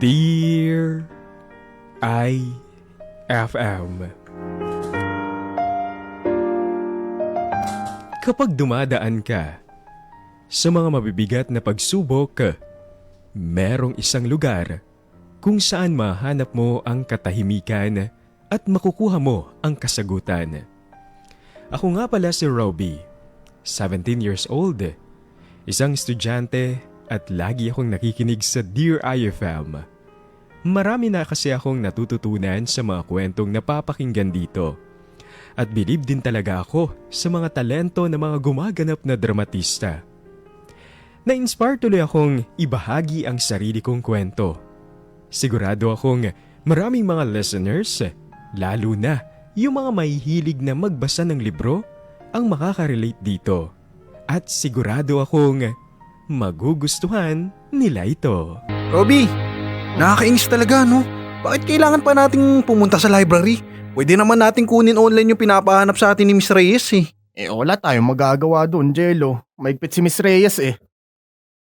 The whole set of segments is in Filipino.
Dear IFM, kapag dumadaan ka sa mga mabibigat na pagsubok, merong isang lugar kung saan mahanap mo ang katahimikan at makukuha mo ang kasagutan. Ako nga pala si Roby, 17 years old, isang estudyante at lagi akong nakikinig sa Dear IFM. Marami na kasi akong natututunan sa mga kwentong napapakinggan dito. At believe din talaga ako sa mga talento ng mga gumaganap na dramatista. Na-inspire tuloy akong ibahagi ang sarili kong kwento. Sigurado akong maraming mga listeners, lalo na yung mga mahihilig na magbasa ng libro, ang makaka-relate dito. At sigurado akong magugustuhan nila ito. Robby, nakakainis talaga no? Bakit kailangan pa nating pumunta sa library? Pwede naman nating kunin online yung pinapahanap sa atin ni Miss Reyes eh. Wala tayong magagawa doon, Jello. Maigpit si Miss Reyes eh.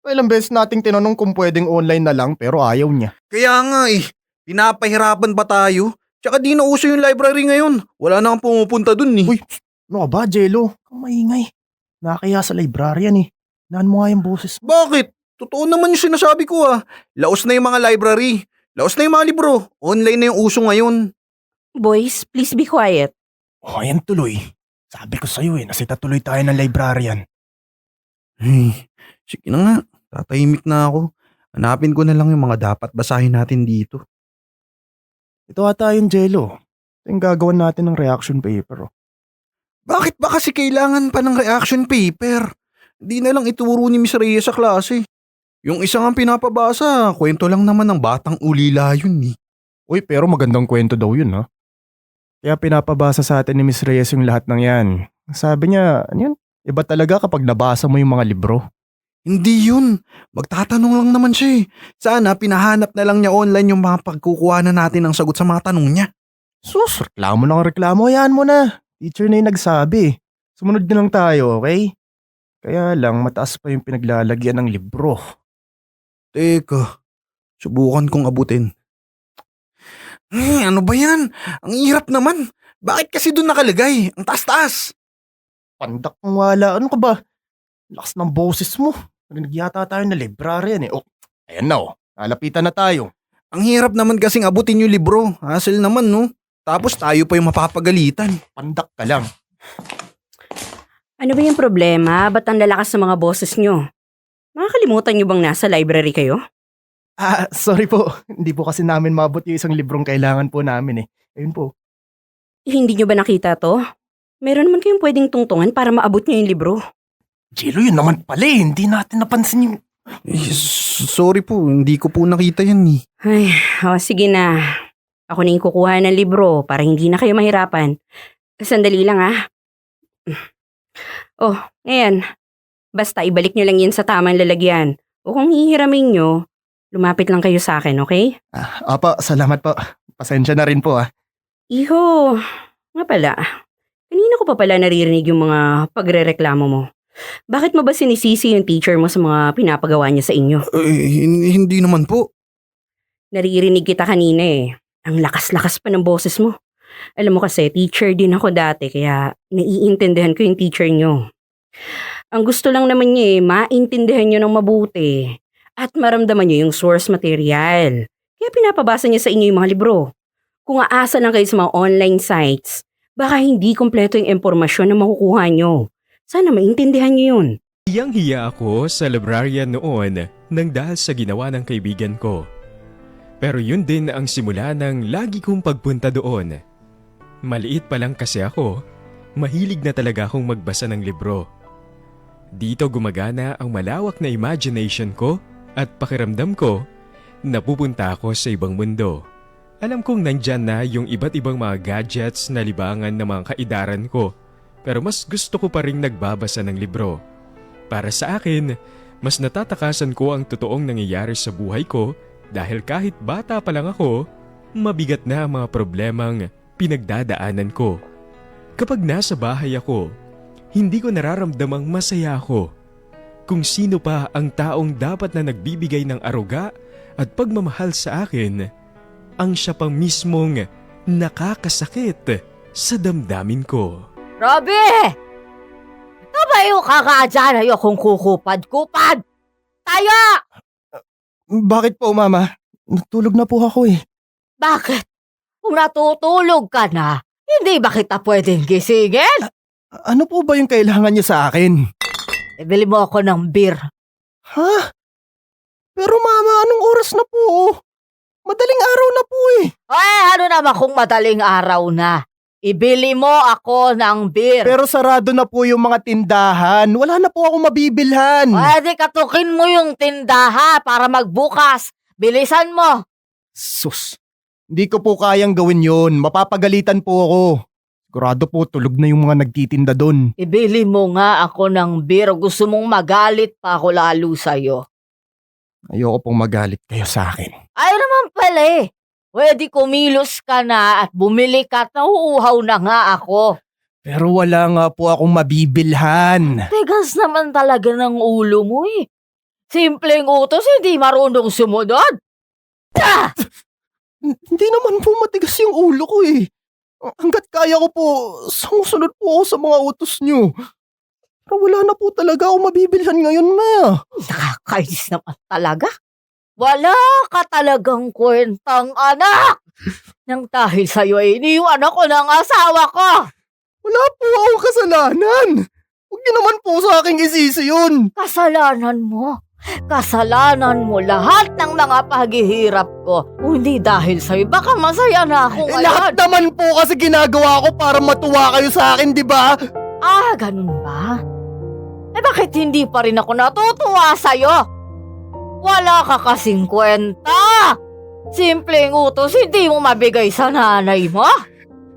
Ilang beses nating tinanong kung pwedeng online na lang pero ayaw niya. Kaya nga eh, pinapahirapan pa tayo. Tsaka di na uso yung library ngayon. Wala na kang pumupunta dun eh. Uy, ano ka ba, Jello? Kung maingay. Nakakaya sa librarian eh. Naan mo nga yung boses mo. Bakit? Totoo naman yung sinasabi ko ah. Laos na yung mga library. Laos na yung mga libro. Online na yung uso ngayon. Boys, please be quiet. Ayan tuloy. Sabi ko sa'yo eh, nasita tuloy tayo ng librarian. Ay, sige na nga. Tatahimik na ako. Hanapin ko na lang yung mga dapat basahin natin dito. Ito ata yung Jello. Ito yung gagawan natin ng reaction paper. Oh. Bakit ba kasi kailangan pa ng reaction paper? Di na lang ituro ni Miss Reyes sa klase. Yung isang ang pinapabasa, kwento lang naman ng batang ulila yun eh. Uy, pero magandang kwento daw yun ha. Kaya pinapabasa sa atin ni Miss Reyes yung lahat ng yan. Sabi niya, ano yan? Iba talaga kapag nabasa mo yung mga libro. Hindi yun. Magtatanong lang naman siya eh. Sana pinahanap na lang niya online yung mga pagkukuha na natin ng sagot sa mga tanong niya. Sus, reklamo lang reklamo. Hayaan mo na. Teacher na yung nagsabi. Sumunod na lang tayo, okay? Kaya lang, mataas pa yung pinaglalagyan ng libro. Teka, subukan kong abutin. Ano ba yan? Ang hirap naman. Bakit kasi doon nakalagay? Ang taas-taas. Pandak ng wala. Ano ka ba? Lakas ng boses mo. Narinig yata tayo na librarian eh. Oh, ayan na oh. Nalapitan na tayo. Ang hirap naman kasing abutin yung libro. Hassle naman no. Tapos tayo pa yung mapapagalitan. Pandak ka lang. Ano ba yung problema? Ba't ang lalakas sa mga boses nyo? Nakakalimutan nyo bang nasa library kayo? Sorry po. Hindi po kasi namin mabot yung isang librong kailangan po namin eh. Ayun po. Hindi nyo ba nakita to? Meron naman kayong pwedeng tungtungan para maabot nyo yung libro. Jello, yun naman pala eh. Hindi natin napansin yung... Sorry po, hindi ko po nakita yan eh. Ay, sige na. Ako na yung kukuha ng libro para hindi na kayo mahirapan. Sandali lang Oh, ngayon. Basta ibalik nyo lang yan sa tamang lalagyan. O kung hihiramin nyo, lumapit lang kayo sa akin, okay? Apa, salamat po. Pasensya na rin po ah. Iho, nga pala. Kanina ko pa pala naririnig yung mga pagrereklamo mo. Bakit mo ba sinisisi yung teacher mo sa mga pinapagawa niya sa inyo? Hindi naman po. Naririnig kita kanina eh. Ang lakas-lakas pa ng boses mo. Alam mo kasi, teacher din ako dati kaya naiintindihan ko yung teacher nyo. Ang gusto lang naman niya maintindihan nyo ng mabuti at maramdaman nyo yung source material. Kaya pinapabasa niya sa inyo yung mga libro. Kung aasa lang kayo sa mga online sites, baka hindi kompleto yung impormasyon na makukuha nyo. Sana maintindihan nyo yun. Hiyang-hiya ako sa librarian noon nang dahil sa ginawa ng kaibigan ko. Pero yun din ang simula ng lagi kong pagpunta doon. Maliit pa lang kasi ako, mahilig na talaga akong magbasa ng libro. Dito gumagana ang malawak na imagination ko at pakiramdam ko na pupunta ako sa ibang mundo. Alam kong nandyan na yung iba't ibang mga gadgets na libangan ng mga kaidaran ko, pero mas gusto ko pa rin nagbabasa ng libro. Para sa akin, mas natatakasan ko ang totoong nangyayari sa buhay ko dahil kahit bata pa lang ako, mabigat na ang mga problemang pinagdadaanan ko. Kapag nasa bahay ako, hindi ko nararamdamang masaya ako. Kung sino pa ang taong dapat na nagbibigay ng aruga at pagmamahal sa akin ang siya pang mismong nakakasakit sa damdamin ko. Robby! Tumayo ka nga dyan, ayokong kukupad-kupad! Tayo! Bakit po, Mama? Natulog na po ako eh. Bakit? Kung natutulog ka na, hindi ba kita pwedeng gisingin? Ano po ba yung kailangan niyo sa akin? Ibili mo ako ng beer. Ha? Pero Mama, anong oras na po? Madaling araw na po eh. Ay, ano naman kung madaling araw na? Ibili mo ako ng beer. Pero sarado na po yung mga tindahan. Wala na po ako mabibilhan. Pwede katukin mo yung tindaha para magbukas. Bilisan mo. Sus, hindi ko po kayang gawin yun. Mapapagalitan po ako. Sigurado po tulog na yung mga nagtitinda doon. Ibili mo nga ako ng beer. Gusto mong magalit pa ako lalo sa'yo. Ayoko pong magalit kayo sa akin. Ay naman pala eh. Pwede kumilos ka na at bumili ka at nauuhaw na nga ako. Pero wala nga po akong mabibilhan. Tigas naman talaga ng ulo mo eh. Simpleng utos, hindi marunong sumunod. Ah! Hindi naman po matigas yung ulo ko eh. Hanggat kaya ko po, sumusunod po ako sa mga utos nyo. Pero wala na po talaga akong mabibilhan ngayon, Maya. Nakakainis naman talaga. Wala ka talagang kwentang anak. Nang dahil sa'yo ay iniwan ako ng asawa ko. Wala po akong kasalanan. Huwag niyo naman po sa aking isisi yun. Kasalanan mo. Kasalanan mo lahat ng mga paghihirap ko. Kung hindi dahil sa'yo, baka masaya na ako ngayon. Lahat naman po kasi ginagawa ko para matuwa kayo sa akin, di ba? Ah, ganun ba? Eh bakit hindi pa rin ako natutuwa sa'yo? Wala ka kasing kwenta. Simpleng utos, hindi mo mabigay sa nanay mo.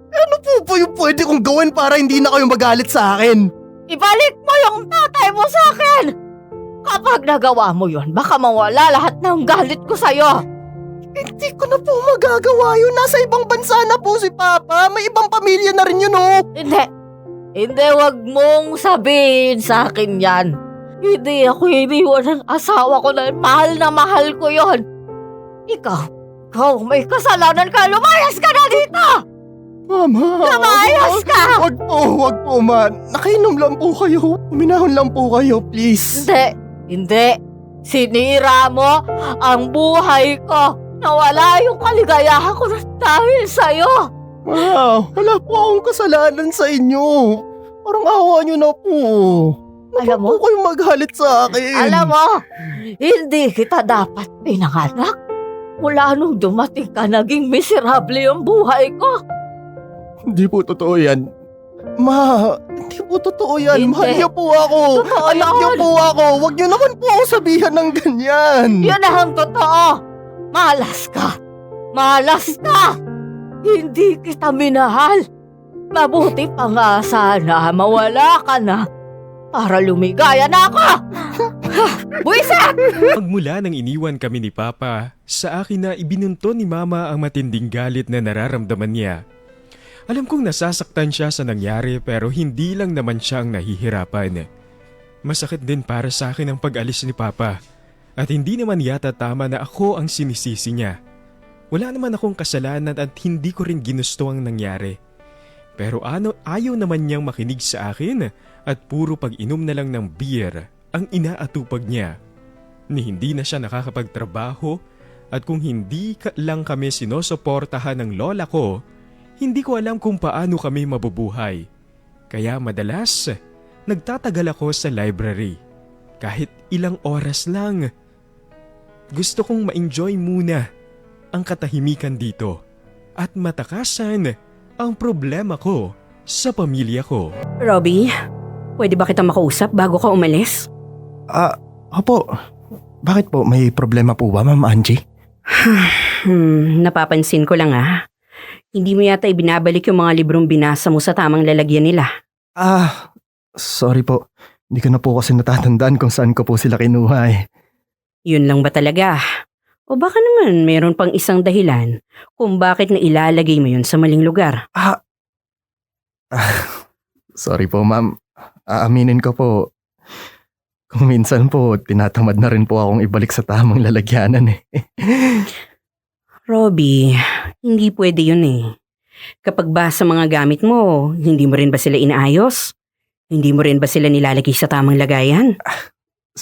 Ano po yung pwede kong gawin para hindi na kayo magalit sa akin? Ibalik mo yung tatay mo sa akin. Kapag nagawa mo yun, baka mawala lahat ng galit ko sa'yo. Hindi ko na po magagawa yun. Nasa ibang bansa na po si Papa. May ibang pamilya na rin yun, oh. Hindi, wag mong sabihin sa akin yan. Hindi ako iniwan ng asawa ko na mahal ko yon. Ikaw may kasalanan ka. Lumayas ka na dito! Mama! Lumayas ka! Wag po, Ma. Nakainom lang po kayo. Uminahon lang po kayo, please. Hindi. Sinira mo ang buhay ko. Nawala yung kaligayahan ko dahil sa'yo. Ma, wala po akong kasalanan sa inyo. Parang awa nyo na po. Alam mo? Huwag po kayong magalit sa akin. Alam mo, hindi kita dapat pinanganak. Mula nung dumating ka, naging miserable yung buhay ko. Hindi po totoo yan. Ma, hindi po totoo yan. Hindi. Mahal niyo po ako. Totoo Anak niyo yun. po ako. Huwag niyo naman po ako sabihan ng ganyan. Yun ang totoo. Malas ka. Hindi kita minahal. Mabuti pa nga sana mawala ka na para lumigaya na ako. Buwisit! Magmula nang iniwan kami ni Papa, sa akin na ibinunto ni Mama ang matinding galit na nararamdaman niya. Alam kong nasasaktan siya sa nangyari pero hindi lang naman siya ang nahihirapan. Masakit din para sa akin ang pag-alis ni Papa at hindi naman yata tama na ako ang sinisisi niya. Wala naman akong kasalanan at hindi ko rin ginusto ang nangyari. Pero ayaw naman niyang makinig sa akin at puro pag-inom na lang ng beer ang inaatupag niya. Ni hindi na siya nakakapagtrabaho at kung hindi lang kami sinusuportahan ng lola ko, hindi ko alam kung paano kami mabubuhay. Kaya madalas, nagtatagal ako sa library. Kahit ilang oras lang. Gusto kong ma-enjoy muna ang katahimikan dito at matakasan ang problema ko sa pamilya ko. Robby, pwede ba kita makausap bago ka umalis? Opo. Bakit po? May problema po ba, Ma'am Angie? Napapansin ko lang Hindi mo yata ibinabalik yung mga librong binasa mo sa tamang lalagyan nila. Sorry po. Hindi ko na po kasi natatandaan kung saan ko po sila kinuha eh. Yun lang ba talaga? O baka naman meron pang isang dahilan kung bakit na ilalagay mo yun sa maling lugar? Sorry po, Ma'am. Aaminin ko po. Kung minsan po, tinatamad na rin po akong ibalik sa tamang lalagyanan eh. Robbie, hindi pwede yun eh. Kapag ba sa mga gamit mo, hindi mo rin ba sila inaayos? Hindi mo rin ba sila nilalagay sa tamang lagayan?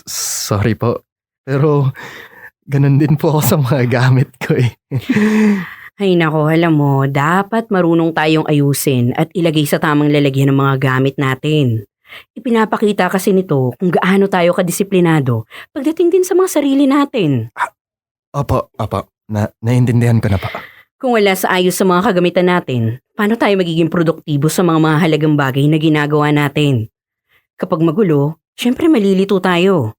Sorry po. Pero ganun din po ako sa mga gamit ko eh. Ay nako, alam mo, dapat marunong tayong ayusin at ilagay sa tamang lalagyan ng mga gamit natin. Ipinapakita kasi nito kung gaano tayo kadisiplinado pagdating din sa mga sarili natin. Opo. Naiintindihan ko na po. Kung wala sa ayos sa mga kagamitan natin, paano tayo magiging produktibo sa mga mahalagang bagay na ginagawa natin? Kapag magulo, syempre malilito tayo.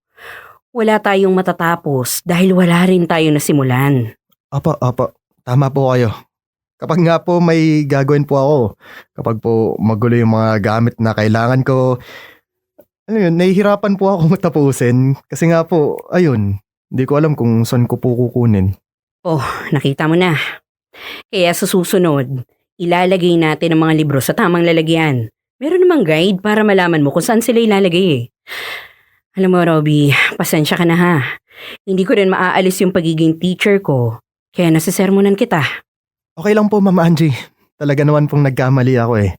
Wala tayong matatapos dahil wala rin tayo nasimulan. Opo. Tama po kayo. Kapag nga po may gagawin po ako, kapag po magulo yung mga gamit na kailangan ko, nahihirapan po ako tapusin. Kasi nga po, ayun, hindi ko alam kung saan ko po kukunin. Oh, nakita mo na. Kaya sa susunod, ilalagay natin ang mga libro sa tamang lalagyan. Meron namang guide para malaman mo kung saan sila ilalagay eh. Alam mo, Robbie, pasensya ka na ha. Hindi ko rin maaalis yung pagiging teacher ko. Kaya nasisermonan kita. Okay lang po, Ma'am Angie. Talaga naman pong nagkamali ako eh.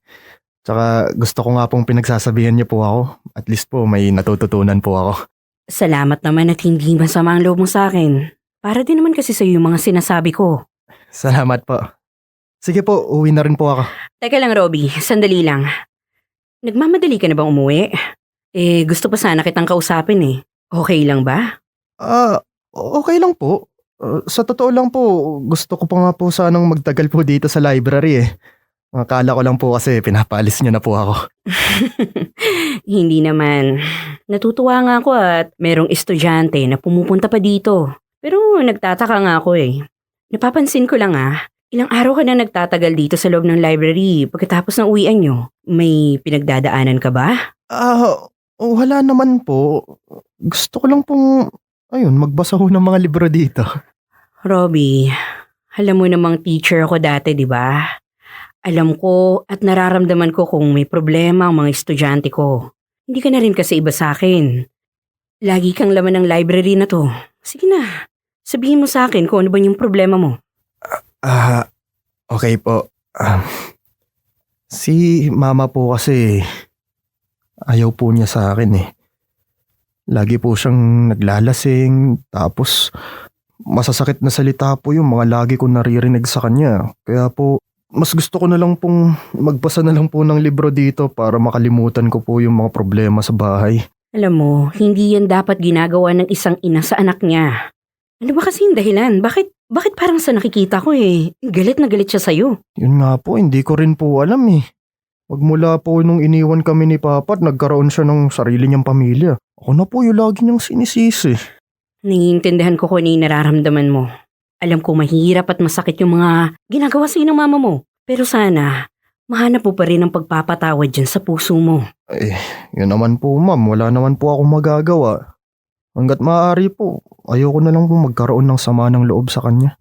Tsaka gusto ko nga pong pinagsasabihan niyo po ako. At least po may natututunan po ako. Salamat naman at hindi masama ang loob mo sa akin. Para din naman kasi sa'yo yung mga sinasabi ko. Salamat po. Sige po, uwi na rin po ako. Teka lang, Robbie. Sandali lang. Nagmamadali ka na bang umuwi? Gusto pa sana kitang kausapin eh. Okay lang ba? Okay lang po. Sa totoo lang po, gusto ko pa nga po sanang magtagal po dito sa library eh. Akala ko lang po kasi pinapaalis niyo na po ako. Hindi naman. Natutuwa nga ako at merong estudyante na pumupunta pa dito. Pero nagtataka nga ako eh. Napapansin ko lang ilang araw ka na nagtatagal dito sa loob ng library pagkatapos ng uwian nyo. May pinagdadaanan ka ba? Wala naman po. Gusto ko lang pong, magbasa ho ng mga libro dito. Robbie, alam mo namang teacher ako dati, di ba? Alam ko at nararamdaman ko kung may problema ang mga estudyante ko. Hindi ka na rin kasi iba sa akin. Lagi kang laman ng library na to. Sige na, sabihin mo sa akin kung ano ba yung problema mo. Okay po. Si mama po kasi ayaw po niya sa akin eh. Lagi po siyang naglalasing, tapos masasakit na salita po yung mga lagi kong naririnig sa kanya. Kaya po, mas gusto ko na lang pong magbasa na lang po ng libro dito para makalimutan ko po yung mga problema sa bahay. Alam mo, hindi yan dapat ginagawa ng isang ina sa anak niya. Ano ba kasi yung dahilan? Bakit parang sa nakikita ko galit na galit siya sa'yo? Yun nga po, hindi ko rin po alam eh. Magmula po nung iniwan kami ni Papa at nagkaroon siya ng sarili niyang pamilya. Ako na po yung lagi niyang sinisisi. Naiintindihan ko kung ano yung nararamdaman mo. Alam ko mahirap at masakit yung mga ginagawa sa'yo ng mama mo. Pero sana, mahanap mo pa rin ang pagpapatawad dyan sa puso mo. Yun naman po ma'am, wala naman po akong magagawa. Hanggat maaari po, ayoko na lang po magkaroon ng sama ng loob sa kanya.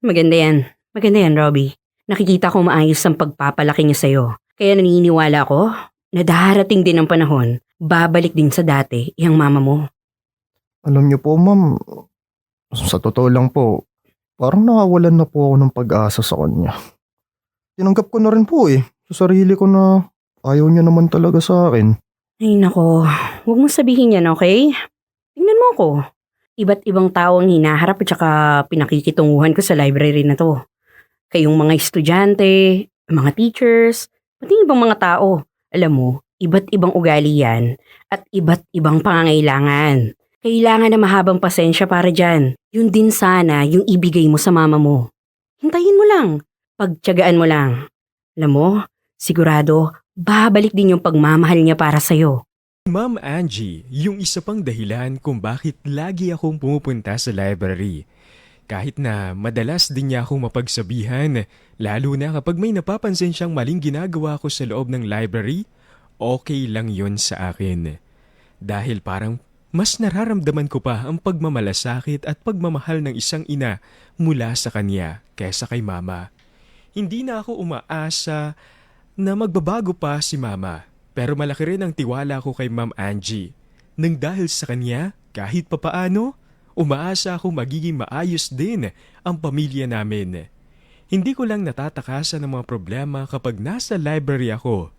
Maganda yan, Robbie. Nakikita ko maayos ang pagpapalaki niya sa'yo. Kaya naniniwala ko na darating din ang panahon, babalik din sa dati yung mama mo. Alam niyo po ma'am, sa totoo lang po, parang nakawalan na po ako ng pag-asa sa kanya. Tinanggap ko na rin po sa sarili ko na ayaw niya naman talaga sa akin. Ay nako, huwag mong sabihin yan, okay? Tingnan mo ako. Iba't ibang tao ang hinaharap at saka pinakikitunguhan ko sa library na to. Kayong mga estudyante, mga teachers, pati ibang mga tao. Alam mo, iba't ibang ugali yan at iba't ibang pangangailangan. Kailangan na mahabang pasensya para dyan. Yun din sana yung ibigay mo sa mama mo. Hintayin mo lang. Pagtiyagaan mo lang. Alam mo, sigurado, babalik din yung pagmamahal niya para sa'yo. Ma'am Angie, yung isa pang dahilan kung bakit lagi akong pumupunta sa library. Kahit na madalas din niya akong mapagsabihan, lalo na kapag may napapansin siyang maling ginagawa ko sa loob ng library, okay lang yun sa akin. Dahil parang mas nararamdaman ko pa ang pagmamalasakit at pagmamahal ng isang ina mula sa kanya kaysa kay mama. Hindi na ako umaasa na magbabago pa si mama, pero malaki rin ang tiwala ko kay Ma'am Angie. Nang dahil sa kanya, kahit papaano, umaasa akong magiging maayos din ang pamilya namin. Hindi ko lang natatakasan ng mga problema kapag nasa library ako.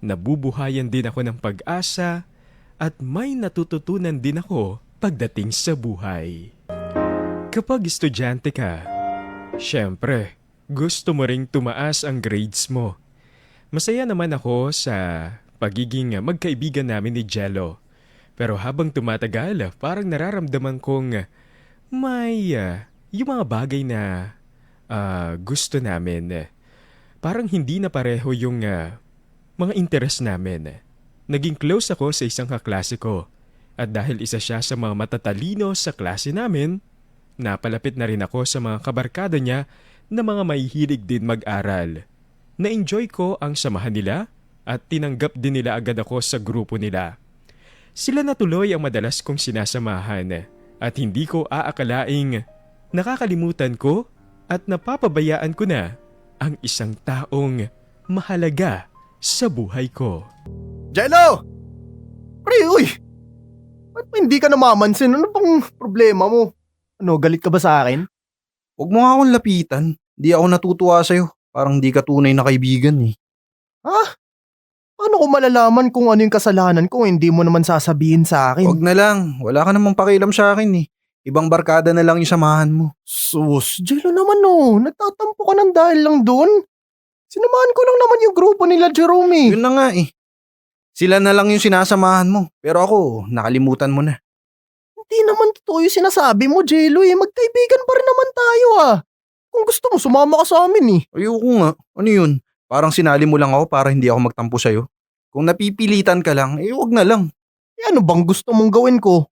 Nabubuhayan din ako ng pag-asa at may natututunan din ako pagdating sa buhay. Kapag estudyante ka, syempre, gusto mo ring tumaas ang grades mo. Masaya naman ako sa pagiging magkaibigan namin ni Jello. Pero habang tumatagal, parang nararamdaman kong may yung mga bagay na gusto namin. Parang hindi na pareho yung mga interes namin. Naging close ako sa isang kaklase ko. At dahil isa siya sa mga matatalino sa klase namin, napalapit na rin ako sa mga kabarkada niya na mga mahihilig din mag-aral. Na-enjoy ko ang samahan nila at tinanggap din nila agad ako sa grupo nila. Sila na tuloy ang madalas kong sinasamahan at hindi ko aakalaing nakakalimutan ko at napapabayaan ko na ang isang taong mahalaga sa buhay ko. Jello! Pre, uy! Ba't ba hindi ka namamansin? Ano bang problema mo? Ano, galit ka ba sa akin? Huwag mo nga akong lapitan. Di ako natutuwa sa'yo. Parang di ka tunay na kaibigan eh. Ha? Paano ko malalaman kung ano yung kasalanan ko hindi mo naman sasabihin sa akin? Huwag na lang. Wala ka namang pakialam sa akin eh. Ibang barkada na lang yung samahan mo. Sus, Jello naman oh. Nagtatampo ka ng dahil lang doon. Sinamahan ko lang naman yung grupo nila Jerome. Yun na nga eh. Sila na lang yung sinasamahan mo. Pero ako, nakalimutan mo na. Hindi naman totoo yung sinasabi mo, Jello eh. Magkaibigan pa rin naman tayo ah. Kung gusto mo, sumama ka sa amin eh. Ayoko nga. Ano yun? Parang sinali mo lang ako para hindi ako magtampo sa'yo. Kung napipilitan ka lang, huwag na lang. Eh ano bang gusto mong gawin ko?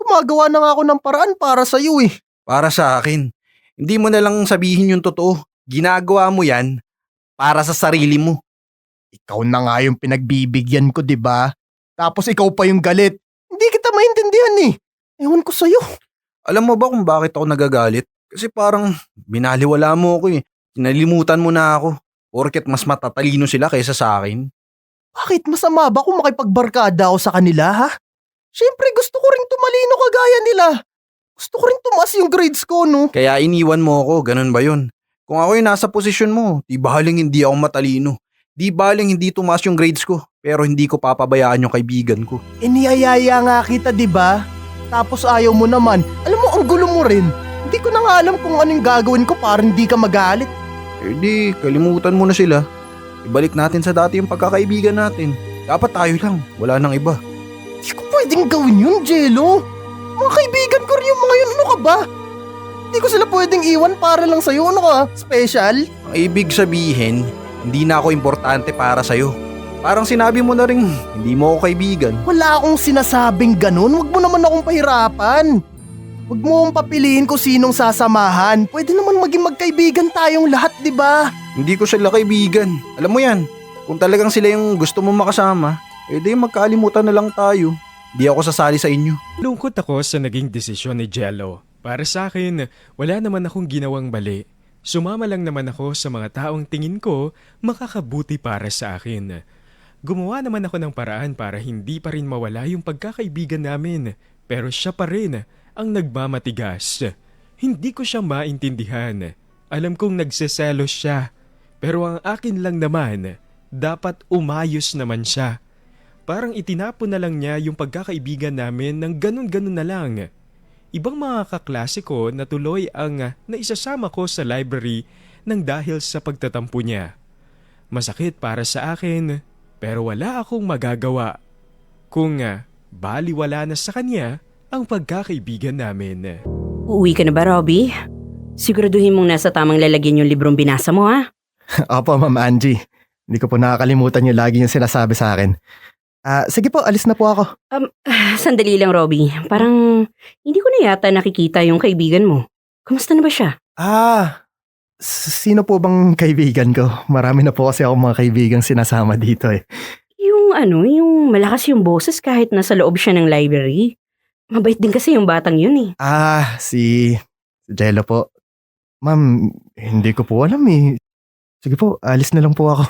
Gumagawa na nga ako ng paraan para sa'yo eh. Para sa akin. Hindi mo na lang sabihin yung totoo. Ginagawa mo yan para sa sarili mo. Ikaw na nga yung pinagbibigyan ko, di ba? Tapos ikaw pa yung galit. Hindi kita maintindihan eh. Ewan ko sa'yo. Alam mo ba kung bakit ako nagagalit? Kasi parang binaliwala mo ako eh. Kinalimutan mo na ako. Porket mas matatalino sila kaysa sa akin. Bakit masama ba kung makipagbarkada ako sa kanila ha? Siyempre gusto ko rin tumalino kagaya nila. Gusto ko rin tumaas yung grades ko no. Kaya iniwan mo ako, ganun ba yun? Kung ako yung nasa posisyon mo, di baling hindi ako matalino. Di baling hindi tumaas yung grades ko. Pero hindi ko papabayaan yung kaibigan ko. Iniyayaya nga kita di ba? Tapos ayaw mo naman. Alam mo ang gulo mo rin. Hindi ko na nga alam kung anong gagawin ko para hindi ka magalit. Eh di, kalimutan mo na sila. Ibalik natin sa dati yung pagkakaibigan natin. Dapat tayo lang, wala nang iba. Hindi ko pwedeng gawin yun, Jello. Mga kaibigan ko rin yung mga yun. Ano ka ba? Hindi ko sila pwedeng iwan para lang sa'yo. Ano ka? Special? Ang ibig sabihin, hindi na ako importante para sa'yo. Parang sinabi mo na rin, hindi mo ako kaibigan. Wala akong sinasabing ganun. Huwag mo naman akong pahirapan. Huwag mo akong papiliin kung sinong sasamahan. Pwede naman maging magkaibigan tayong lahat, di ba? Hindi ko sila kaibigan. Alam mo yan, kung talagang sila yung gusto mong makasama, di magkalimutan na lang tayo. Di ako sasali sa inyo. Lungkot ako sa naging desisyon ni Jello. Para sa akin, wala naman akong ginawang mali. Sumama lang naman ako sa mga taong tingin ko makakabuti para sa akin. Gumawa naman ako ng paraan para hindi pa rin mawala yung pagkakaibigan namin. Pero siya pa rin ang nagmamatigas. Hindi ko siya maintindihan. Alam kong nagseselos siya. Pero ang akin lang naman, dapat umayos naman siya. Parang itinapon na lang niya yung pagkakaibigan namin ng ganun-ganun na lang. Ibang mga kaklase ko na tuloy ang naisasama ko sa library nang dahil sa pagtatampo niya. Masakit para sa akin, pero wala akong magagawa. Kung baliwala na sa kanya ang pagkakaibigan namin. Uuwi ka na ba, Robby? Siguraduhin mong nasa tamang lalagyan yung librong binasa mo, ha? Opo, Ma'am Angie. Hindi ko po nakakalimutan yung lagi yung sinasabi sa akin. Sige po, alis na po ako. Sandali lang, Robby. Parang hindi ko na yata nakikita yung kaibigan mo. Kamusta na ba siya? Sino po bang kaibigan ko? Marami na po kasi ako mga kaibigang sinasama dito eh. Yung malakas yung boses kahit nasa loob siya ng library. Mabait din kasi yung batang yun eh. Si Jello po. Ma'am, hindi ko po alam eh. Sige po, alis na lang po ako.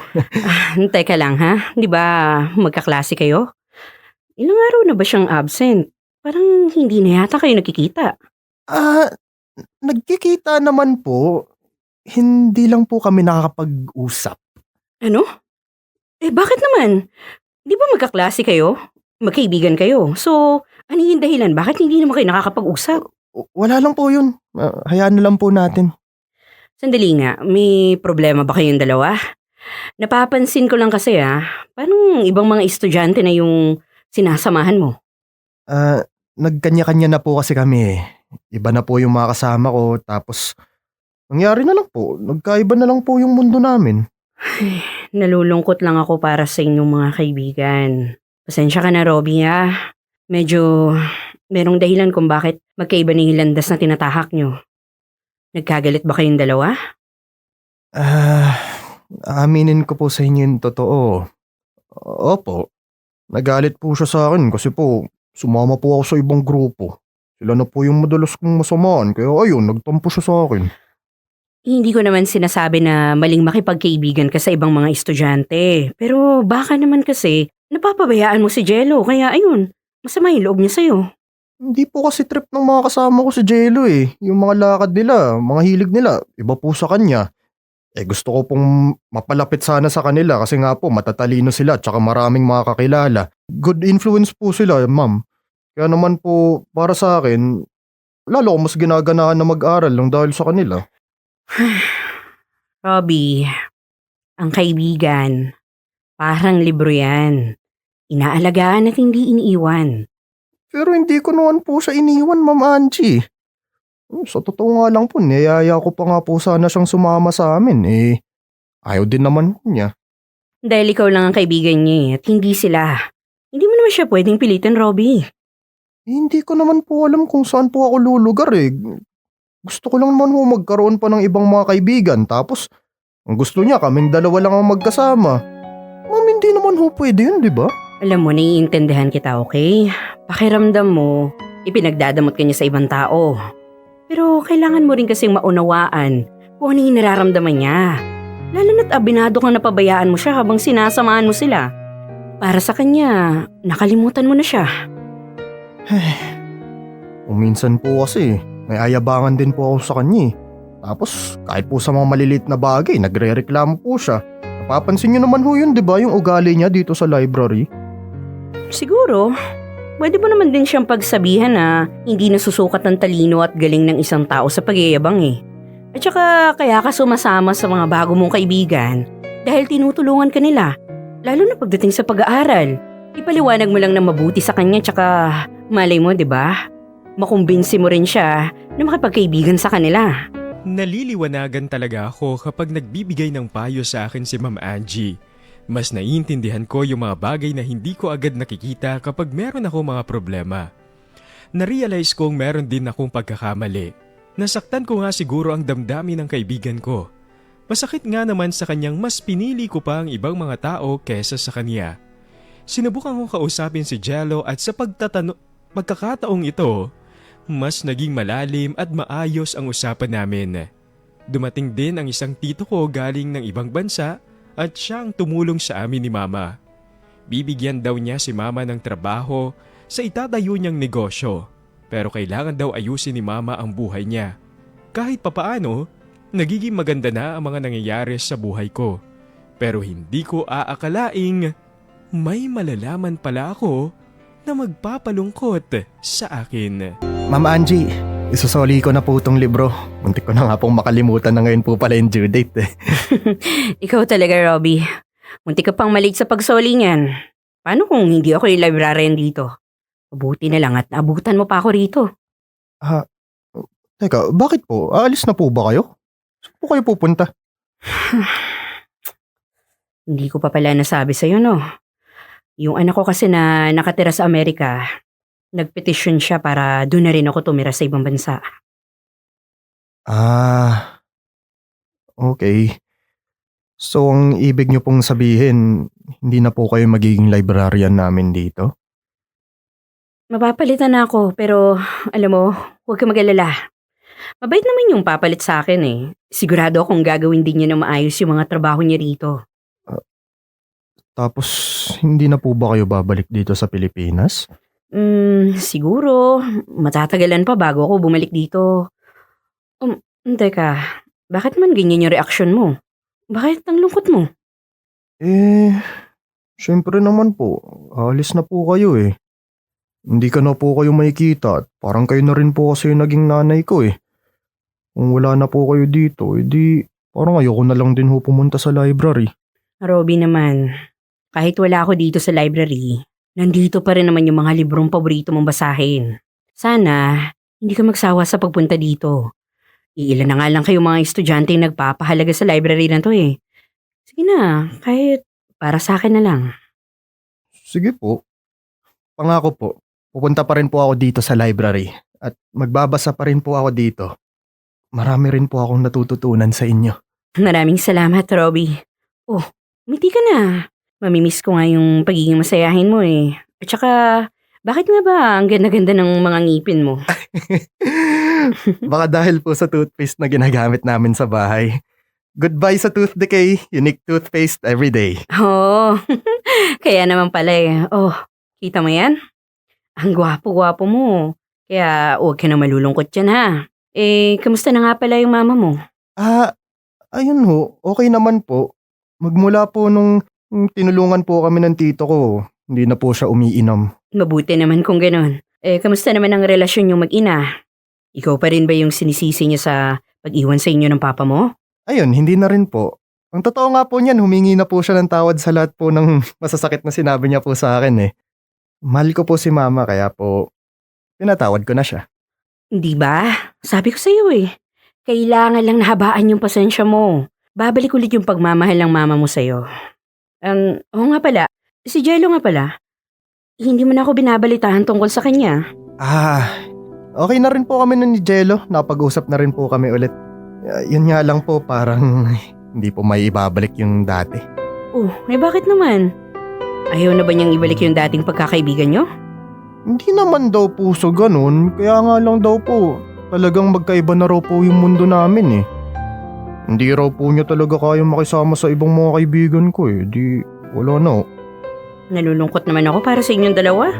Teka lang ha, di ba magkaklase kayo? Ilang araw na ba siyang absent? Parang hindi na yata kayo nakikita. Ah, nagkikita naman po. Hindi lang po kami nakakapag-usap. Ano? Bakit naman? Di ba magkaklase kayo? Magkaibigan kayo. So, ano yung dahilan? Bakit hindi naman kayo nakakapag-usap? Wala lang po yun. Hayaan na lang po natin. Sandali nga, may problema ba kayong dalawa? Napapansin ko lang kasi parang ibang mga estudyante na yung sinasamahan mo. Nagkanya-kanya na po kasi kami eh. Iba na po yung mga kasama ko tapos nangyari na lang po. Nagkaiba na lang po yung mundo namin. Nalulungkot lang ako para sa inyong mga kaibigan. Pasensya ka na, Robby Medyo merong dahilan kung bakit magkaiba na yung landas na tinatahak nyo. Nagkagalit ba kayong dalawa? Aminin ko po sa inyo yung totoo. Opo, nagalit po siya sa akin kasi po sumama po ako sa ibang grupo. Sila na po yung madalas kong masamaan kaya ayun, nagtampo siya sa akin. Hindi ko naman sinasabi na maling makipagkaibigan ka sa ibang mga estudyante. Pero baka naman kasi napapabayaan mo si Jello kaya ayun, masama yung loob niya sa'yo. Hindi po kasi trip ng mga kasama ko si Jello eh. Yung mga lakad nila, mga hilig nila, iba po sa kanya. Gusto ko pong mapalapit sana sa kanila kasi nga po matatalino sila tsaka maraming mga kakilala. Good influence po sila, ma'am. Kaya naman po para sa akin, lalo ko mas ginaganahan na mag-aral lang dahil sa kanila. Robby, ang kaibigan, parang libro yan. Inaalagaan at hindi iniiwan. Pero hindi ko naman po siya iniwan, Ma'am Angie. Sa totoo nga lang po, niyaya ko pa nga po sana siyang sumama sa amin ayaw din naman po niya. Dahil ikaw lang ang kaibigan niya at hindi sila. Hindi mo naman siya pwedeng pilitin, Robby. Hindi ko naman po alam kung saan po ako lulugar Gusto ko lang naman ho magkaroon pa ng ibang mga kaibigan tapos ang gusto niya kaming dalawa lang ang magkasama. Ma'am, hindi naman ho pwede yun, di ba? Alam mo, naiintindihan kita, okay? Pakiramdam mo, ipinagdadamot ka niya sa ibang tao. Pero kailangan mo rin kasing maunawaan kung ano yung nararamdaman niya. Lalo na't abinado kang napabayaan mo siya habang sinasamahan mo sila. Para sa kanya, nakalimutan mo na siya. Kung minsan po kasi, may ayabangan din po ako sa kanya Tapos kahit po sa mga maliliit na bagay, nagre-reklamo po siya. Napapansin niyo naman ho yun, di ba? Yung ugali niya dito sa library. Siguro, pwede mo naman din siyang pagsabihan na hindi nasusukat ng talino at galing ng isang tao sa pagyayabang At saka kaya ka sumasama sa mga bago mong kaibigan dahil tinutulungan ka nila, lalo na pagdating sa pag-aaral. Ipaliwanag mo lang na mabuti sa kanya tsaka malay mo, di ba? Makumbinsi mo rin siya na makipagkaibigan sa kanila. Naliliwanagan talaga ako kapag nagbibigay ng payo sa akin si Ma'am Angie. Mas naiintindihan ko yung mga bagay na hindi ko agad nakikita kapag meron ako mga problema. Narealize kong meron din akong pagkakamali. Nasaktan ko nga siguro ang damdamin ng kaibigan ko. Masakit nga naman sa kanyang mas pinili ko pa ang ibang mga tao kesa sa kanya. Sinubukan kong kausapin si Jello at sa pagkakataong ito, mas naging malalim at maayos ang usapan namin. Dumating din ang isang tito ko galing ng ibang bansa at siyang tumulong sa amin ni Mama. Bibigyan daw niya si Mama ng trabaho sa itatayo niyang negosyo, pero kailangan daw ayusin ni Mama ang buhay niya. Kahit papaano, nagiging maganda na ang mga nangyayari sa buhay ko. Pero hindi ko aakalaing may malalaman pala ako na magpapalungkot sa akin. Ma'am Angie, isusoli ko na po itong libro. Muntik ko na nga pong makalimutan na ngayon po pala yung due date Ikaw talaga, Robby. Muntik ka pang malate sa pagsoli niyan. Paano kung hindi ako yung librarian dito? Mabuti na lang at naabutan mo pa ako rito. Teka, bakit po? Aalis na po ba kayo? Saan po kayo pupunta? Hindi ko pa pala nasabi sa'yo, no? Yung anak ko kasi na nakatira sa Amerika, nagpetisyon siya para doon na rin ako tumira sa ibang bansa. Okay. So, ang ibig niyo pong sabihin, hindi na po kayo magiging librarian namin dito? Mapapalitan na ako, pero alam mo, huwag ka mag-alala. Mabait naman yung papalit sa akin Sigurado akong gagawin din niya na maayos yung mga trabaho niya rito. Tapos hindi na po ba kayo babalik dito sa Pilipinas? Siguro, matatagalan pa bago ako bumalik dito. Teka, bakit man ganyan yung reaksyon mo? Bakit ang lungkot mo? Eh, syempre naman po, alis na po kayo eh. Hindi ka na po kayo makikita at parang kayo na rin po kasi yung naging nanay ko eh. Kung wala na po kayo dito, edi parang ayoko na lang din ho pumunta sa library. Robby naman, kahit wala ako dito sa library, nandito pa rin naman yung mga librong paborito mong basahin. Sana, hindi ka magsawa sa pagpunta dito. Iilan na nga lang kayong mga estudyante yung nagpapahalaga sa library na to eh. Sige na, kahit para sa akin na lang. Sige po. Pangako po, pupunta pa rin po ako dito sa library at magbabasa pa rin po ako dito. Marami rin po akong natututunan sa inyo. Maraming salamat, Robby. Oh, umiti ka na. Mamimiss ko nga yung pagiging masayahin mo eh. At saka, bakit nga ba ang ganda-ganda ng mga ngipin mo? Baka dahil po sa toothpaste na ginagamit namin sa bahay. Goodbye sa tooth decay, unique toothpaste every day. Oh, kaya naman pala eh. Oh, kita mo yan? Ang gwapo-gwapo mo. Kaya huwag ka na malulungkot dyan ha. Eh, kamusta na nga pala yung mama mo? Ayun ho, okay naman po. Magmula po nung tinulungan po kami ng tito ko, hindi na po siya umiinom. Mabuti naman kung ganun. Eh, kamusta naman ang relasyon yung mag-ina? Ikaw pa rin ba yung sinisisi niya sa pag-iwan sa inyo ng papa mo? Ayun, hindi na rin po. Ang totoo nga po niyan, humingi na po siya ng tawad sa lahat po ng masasakit na sinabi niya po sa akin eh. Mahal ko po si mama kaya po, pinatawad ko na siya. Di ba? Sabi ko sa iyo eh. Kailangan lang nahabaan yung pasensya mo. Babalik ulit yung pagmamahal ng mama mo sa'yo. Oo nga pala, si Jello nga pala. Hindi mo na ako binabalitahan tungkol sa kanya. Okay na rin po kami nun ni Jello. Napag-usap na rin po kami ulit. Yun nga lang po parang hindi po may ibabalik yung dati. Oh, bakit naman? Ayaw na ba niyang ibalik yung dating pagkakaibigan niyo? Hindi naman daw po sa ganun. Kaya nga lang daw po, talagang magkaiba na raw po yung mundo namin eh. Hindi raw po niya talaga kaya makisama sa ibang mga kaibigan ko eh. Di, wala na. Nalulungkot naman ako para sa inyong dalawa.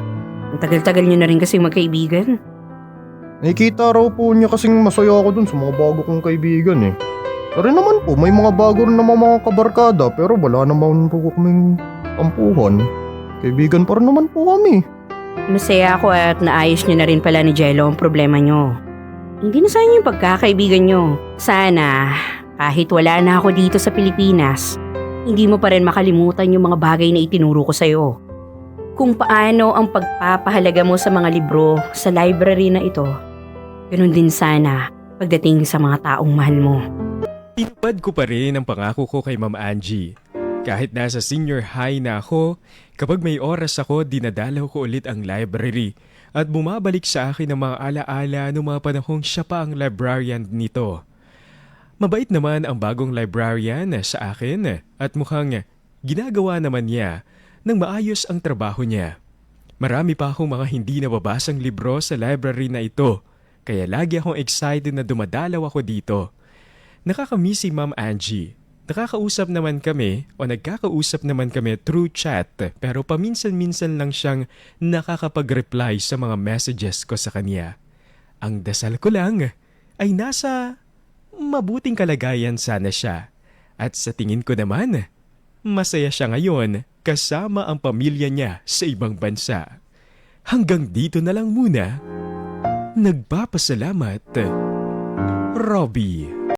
Ang tagal-tagal niyo na rin kasi magkaibigan. Nakikita raw po niya kasing masaya ako dun sa mga bago kong kaibigan eh. Pero naman po, may mga bago rin naman mga kabarkada pero wala naman po kaming tampuhan. Kaibigan pa rin naman po kami. Masaya ako at naayos niyo na rin pala ni Jello ang problema niyo. Hindi na sayang yung pagkakaibigan niyo. Sana, kahit wala na ako dito sa Pilipinas, hindi mo pa rin makalimutan yung mga bagay na itinuro ko sa'yo. Kung paano ang pagpapahalaga mo sa mga libro sa library na ito, ganun din sana pagdating sa mga taong mahal mo. Tinupad ko pa rin ang pangako ko kay Ma'am Angie. Kahit nasa senior high na ako, kapag may oras ako, dinadalaw ko ulit ang library at bumabalik sa akin ang mga alaala noong mga panahong siya pa ang librarian nito. Mabait naman ang bagong librarian sa akin at mukhang ginagawa naman niya nang maayos ang trabaho niya. Marami pa akong mga hindi nababasang libro sa library na ito, kaya lagi akong excited na dumadalaw ako dito. Nakakamiss si Ma'am Angie. Nakakausap naman kami o nagkakausap naman kami through chat pero paminsan-minsan lang siyang nakakapag-reply sa mga messages ko sa kanya. Ang dasal ko lang ay nasa mabuting kalagayan sana siya. At sa tingin ko naman, masaya siya ngayon kasama ang pamilya niya sa ibang bansa. Hanggang dito na lang muna. Nagpapasalamat, Robby.